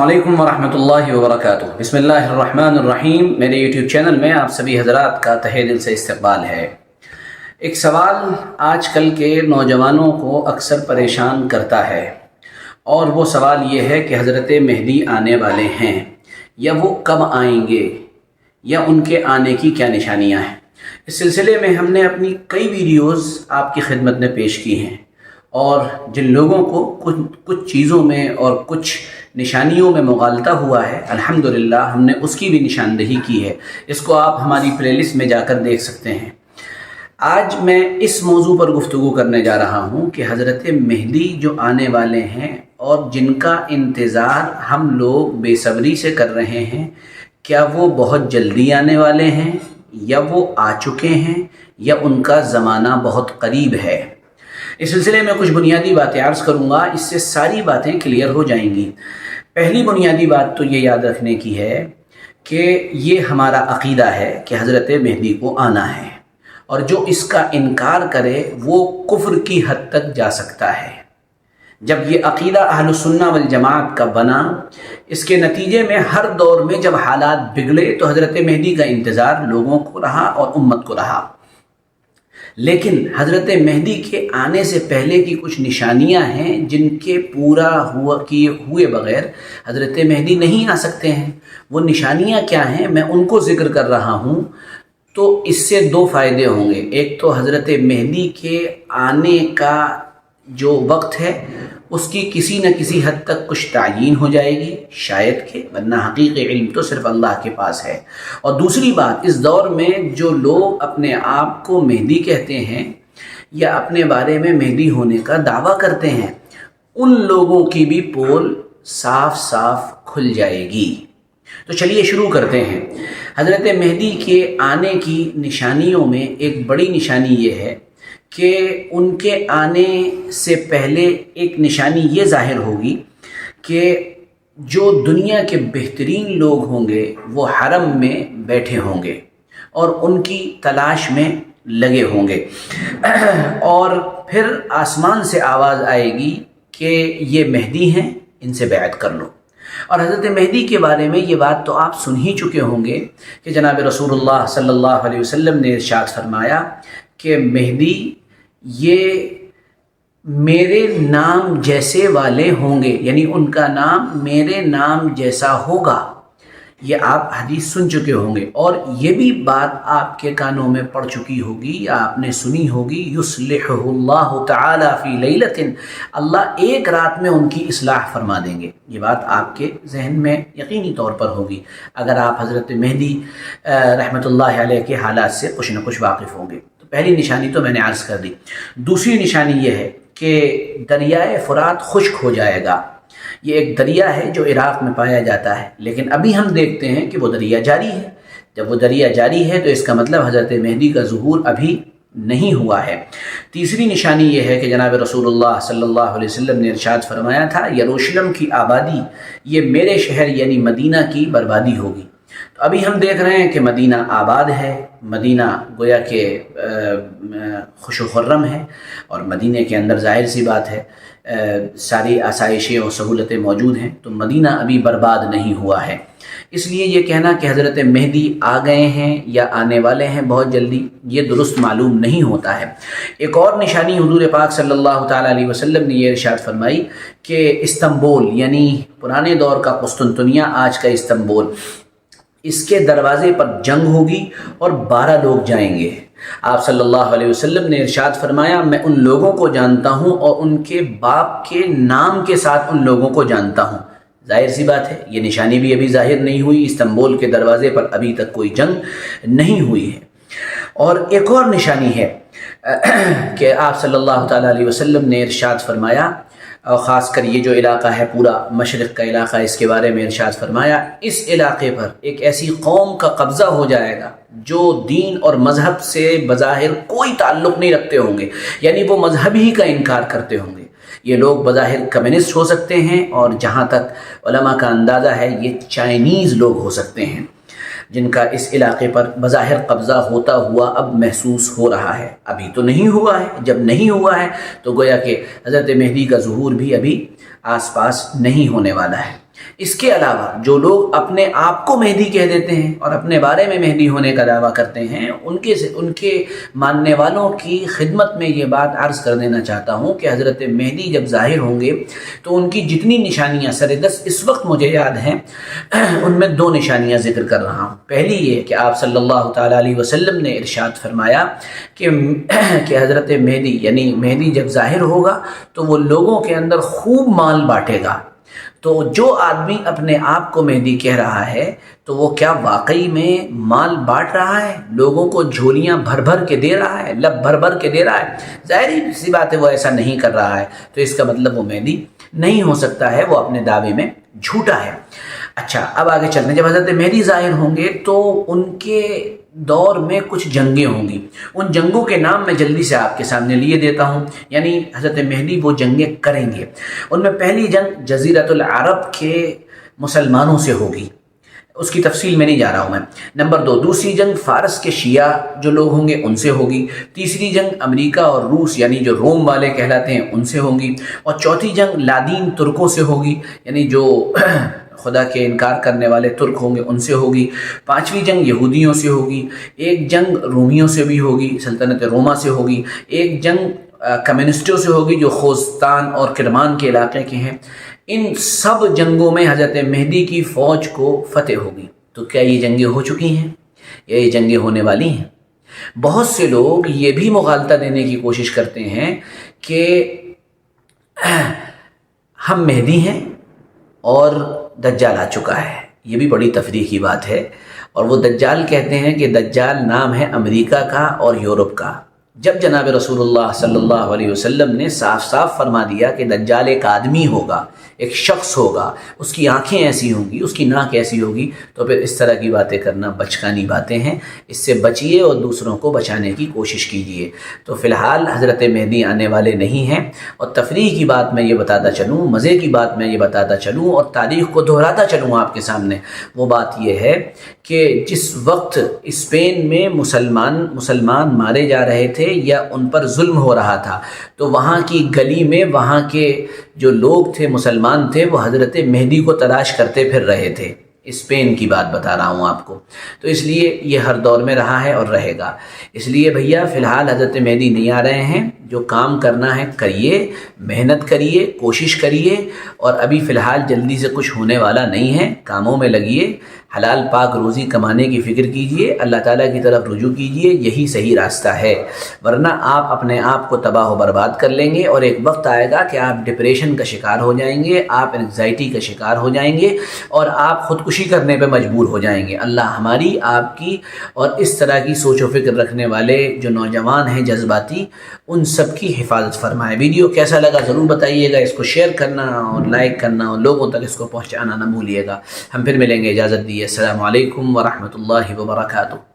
अस्सलामुअलैकुम वरहमतुल्लाहि वबरकातुह। बिस्मिल्लाहिर्रहमानिर्रहीम। मेरे यूट्यूब चैनल में आप सभी हजरात का तहे दिल से इस्तकबाल है। एक सवाल आजकल के नौजवानों को अक्सर परेशान करता है और वो सवाल ये है कि हज़रत मेहदी आने वाले हैं या वो कब आएंगे या उनके आने की क्या निशानियां हैं। इस सिलसिले में हमने अपनी कई वीडियोज़ आपकी खिदमत में पेश की हैं और जिन लोगों को कुछ चीज़ों में और कुछ निशानियों में मुगालता हुआ है, अल्हम्दुलिल्लाह हमने उसकी भी निशानदही की है। इसको आप हमारी प्लेलिस्ट में जाकर देख सकते हैं। आज मैं इस मौजू पर गुफ्तगू करने जा रहा हूँ कि हज़रत मेहदी जो आने वाले हैं और जिनका इंतज़ार हम लोग बेसब्री से कर रहे हैं, क्या वो बहुत जल्दी आने वाले हैं या वो आ चुके हैं या उनका ज़माना बहुत करीब है। इस सिलसिले में कुछ बुनियादी बातें अर्ज़ करूँगा, इससे सारी बातें क्लियर हो जाएंगी। पहली बुनियादी बात तो ये याद रखने की है कि ये हमारा अक़ीदा है कि हज़रत मेहदी को आना है और जो इसका इनकार करे वो कुफ्र की हद तक जा सकता है। जब ये अक़ीदा अहलुस सुन्ना वल जमात का बना, इसके नतीजे में हर दौर में जब हालात बिगड़े तो हज़रत मेहदी का इंतज़ार लोगों को रहा और उम्मत को रहा। लेकिन हज़रत मेहदी के आने से पहले की कुछ निशानियां हैं जिनके पूरा हुए बग़ैर हज़रत मेहदी नहीं आ सकते हैं। वो निशानियां क्या हैं, मैं उनको ज़िक्र कर रहा हूँ। तो इससे दो फ़ायदे होंगे। एक तो हज़रत मेहदी के आने का जो वक्त है उसकी किसी न किसी हद तक कुछ तायीन हो जाएगी, शायद के, वरना हकीकी इल्म तो सिर्फ अल्लाह के पास है। और दूसरी बात, इस दौर में जो लोग अपने आप को मेहदी कहते हैं या अपने बारे में मेहदी होने का दावा करते हैं, उन लोगों की भी पोल साफ साफ खुल जाएगी। तो चलिए शुरू करते हैं। हज़रत मेहदी के आने की निशानियों में एक बड़ी निशानी ये है कि उनके आने से पहले एक निशानी ये ज़ाहिर होगी कि जो दुनिया के बेहतरीन लोग होंगे वो हरम में बैठे होंगे और उनकी तलाश में लगे होंगे और फिर आसमान से आवाज़ आएगी कि ये मेहदी हैं, इनसे बैत कर लो। और हज़रत मेहदी के बारे में ये बात तो आप सुन ही चुके होंगे कि जनाब रसूलुल्लाह सल्लल्लाहु अलैहि वसल्लम ने इरशाद फरमाया कि मेहदी ये मेरे नाम जैसे वाले होंगे, यानी उनका नाम मेरे नाम जैसा होगा। ये आप हदीस सुन चुके होंगे और ये भी बात आपके कानों में पड़ चुकी होगी या आपने सुनी होगी, युस्लिहुल्लाहु तआला फी लैलतिन, अल्लाह एक रात में उनकी इस्लाह फरमा देंगे। ये बात आपके जहन में यकीनी तौर पर होगी अगर आप हज़रत मेहदी रहमतुल्लाह अलैह के हालात से कुछ न कुछ वाकिफ़ होंगे। पहली निशानी तो मैंने अर्ज़ कर दी। दूसरी निशानी ये है कि दरियाए फ़ुरात खुश्क हो जाएगा। ये एक दरिया है जो इराक़ में पाया जाता है, लेकिन अभी हम देखते हैं कि वो दरिया जारी है। जब वो दरिया जारी है तो इसका मतलब हज़रत मेहदी का ज़ुहूर अभी नहीं हुआ है। तीसरी निशानी ये है कि जनाब रसूलुल्लाह सल्लल्लाहु अलैहि वसल्लम ने इरशाद फरमाया था, यरूशलेम की आबादी ये मेरे शहर यानी मदीना की बर्बादी होगी। तो अभी हम देख रहे हैं कि मदीना आबाद है, मदीना गोया के खुश खुर्रम है और मदीने के अंदर ज़ाहिर सी बात है सारी आसाइशें और सहूलतें मौजूद हैं, तो मदीना अभी बर्बाद नहीं हुआ है। इसलिए ये कहना कि हज़रत मेहदी आ गए हैं या आने वाले हैं बहुत जल्दी, ये दुरुस्त मालूम नहीं होता है। एक और निशानी हुज़ूर पाक सल्लल्लाहु ताला अलैहि वसल्लम ने ये इरशाद फरमाई कि इस्तंबुल यानी पुराने दौर का कुस्तुनतुनिया, आज का इस्तंबुल, इसके दरवाज़े पर जंग होगी और 12 लोग जाएंगे। आप सल्लल्लाहु अलैहि वसल्लम ने इरशाद फरमाया, मैं उन लोगों को जानता हूँ और उनके बाप के नाम के साथ उन लोगों को जानता हूँ। जाहिर सी बात है ये निशानी भी अभी ज़ाहिर नहीं हुई, इस्तंबुल के दरवाज़े पर अभी तक कोई जंग नहीं हुई है। और एक और निशानी है कि आप सल्लल्लाहु ताला अलैहि वसल्लम ने इरशाद फरमाया, और ख़ास कर ये जो इलाक़ा है पूरा मशरिक़ का इलाक़ा, इसके बारे में इरशाद फरमाया, इस इलाक़े पर एक ऐसी कौम का कब्ज़ा हो जाएगा जो दीन और मज़हब से बज़ाहिर कोई ताल्लुक़ नहीं रखते होंगे, यानी वो मज़हब ही का इनकार करते होंगे। ये लोग बज़ाहिर कम्युनिस्ट हो सकते हैं और जहाँ तक उलमा का अंदाज़ा है ये चाइनीज़ लोग हो सकते हैं, जिनका इस इलाक़े पर बज़ाहिर कब्ज़ा होता हुआ अब महसूस हो रहा है। अभी तो नहीं हुआ है, जब नहीं हुआ है तो गोया कि हज़रत मेहदी का ज़ुहूर भी अभी आस पास नहीं होने वाला है। اس کے علاوہ جو لوگ اپنے آپ کو مہدی کہہ دیتے ہیں اور اپنے بارے میں مہدی ہونے کا دعویٰ کرتے ہیں، ان کے ماننے والوں کی خدمت میں یہ بات عرض کر دینا چاہتا ہوں کہ حضرت مہدی جب ظاہر ہوں گے تو ان کی جتنی نشانیاں سر-دست اس وقت مجھے یاد ہیں، ان میں 2 نشانیاں ذکر کر رہا ہوں۔ پہلی یہ کہ آپ صلی اللہ تعالیٰ علیہ وسلم نے ارشاد فرمایا کہ حضرت مہدی یعنی مہدی جب ظاہر ہوگا تو وہ لوگوں کے اندر خوب مال بانٹے گا۔ تو جو آدمی اپنے آپ کو مہدی کہہ رہا ہے تو وہ کیا واقعی میں مال بانٹ رہا ہے، لوگوں کو جھولیاں بھر بھر کے دے رہا ہے، لب بھر بھر کے دے رہا ہے؟ ظاہر سی بات ہے وہ ایسا نہیں کر رہا ہے، تو اس کا مطلب وہ مہدی نہیں ہو سکتا ہے، وہ اپنے دعوے میں جھوٹا ہے۔ اچھا، اب آگے چلتے ہیں۔ جب حضرت مہدی ظاہر ہوں گے تو ان کے دور میں کچھ جنگیں ہوں گی۔ ان جنگوں کے نام میں جلدی سے آپ کے سامنے لیے دیتا ہوں، یعنی حضرت مہدی وہ جنگیں کریں گے۔ ان میں پہلی جنگ جزیرۃ العرب کے مسلمانوں سے ہوگی، اس کی تفصیل میں نہیں جا رہا ہوں میں۔ نمبر 2، دوسری جنگ فارس کے شیعہ جو لوگ ہوں گے ان سے ہوگی۔ تیسری جنگ امریکہ اور روس یعنی جو روم والے کہلاتے ہیں ان سے ہوگی۔ اور چوتھی جنگ لادین ترکوں سے ہوگی، یعنی جو خدا کے انکار کرنے والے ترک ہوں گے ان سے ہوگی۔ 5ویں جنگ یہودیوں سے ہوگی۔ ایک جنگ رومیوں سے بھی ہوگی، سلطنت روما سے ہوگی۔ ایک جنگ کمیونسٹوں سے ہوگی جو خوزستان اور کرمان کے علاقے کے ہیں۔ ان سب جنگوں میں حضرت مہدی کی فوج کو فتح ہوگی۔ تو کیا یہ جنگیں ہو چکی ہیں یا یہ جنگیں ہونے والی ہیں؟ بہت سے لوگ یہ بھی مغالطہ دینے کی کوشش کرتے ہیں کہ ہم مہدی ہیں اور دجال آ چکا ہے۔ یہ بھی بڑی تفریح کی بات ہے، اور وہ دجال کہتے ہیں کہ دجال نام ہے امریکہ کا اور یورپ کا، جب جناب رسول اللہ صلی اللہ علیہ وسلم نے صاف صاف فرما دیا کہ دجال ایک آدمی ہوگا، ایک شخص ہوگا، اس کی آنکھیں ایسی ہوں گی، اس کی ناک ایسی ہوگی، تو پھر اس طرح کی باتیں کرنا بچکانی باتیں ہیں۔ اس سے بچیے اور دوسروں کو بچانے کی کوشش کیجیے۔ تو فی الحال حضرت مہدی آنے والے نہیں ہیں، اور تفریح کی بات میں یہ بتاتا چلوں، مزے کی بات میں یہ بتاتا چلوں اور تاریخ کو دہراتا چلوں آپ کے سامنے، وہ بات یہ ہے کہ جس وقت اسپین میں مسلمان مارے جا رہے تھے یا ان پر ظلم ہو رہا تھا، تو وہاں کی گلی میں وہاں کے جو لوگ تھے، مسلمان تھے، وہ حضرت مہدی کو تلاش کرتے پھر رہے تھے۔ اسپین کی بات بتا رہا ہوں آپ کو، تو اس لیے یہ ہر دور میں رہا ہے اور رہے گا۔ اس لیے بھیا فی الحال حضرت مہدی نہیں آ رہے ہیں، جو کام کرنا ہے کریے، محنت کریے، کوشش کریے، اور ابھی فی الحال جلدی سے کچھ ہونے والا نہیں ہے، کاموں میں لگیے، حلال پاک روزی کمانے کی فکر کیجیے، اللہ تعالیٰ کی طرف رجوع کیجیے، یہی صحیح راستہ ہے، ورنہ آپ اپنے آپ کو تباہ و برباد کر لیں گے، اور ایک وقت آئے گا کہ آپ ڈپریشن کا شکار ہو جائیں گے، آپ انگزائٹی کا شکار ہو جائیں گے، اور آپ خودکشی کرنے پہ مجبور ہو جائیں گے۔ اللہ ہماری، آپ کی اور اس طرح کی سوچ و فکر رکھنے والے جو نوجوان ہیں جذباتی، ان سب کی حفاظت فرمائے۔ ویڈیو کیسا لگا ضرور بتائیے گا، اس کو شیئر کرنا اور لائک کرنا اور لوگوں تک اس کو پہنچانا نہ بھولیے گا۔ ہم پھر ملیں گے، اجازت دیجیے، السلام علیکم ورحمۃ اللہ وبرکاتہ۔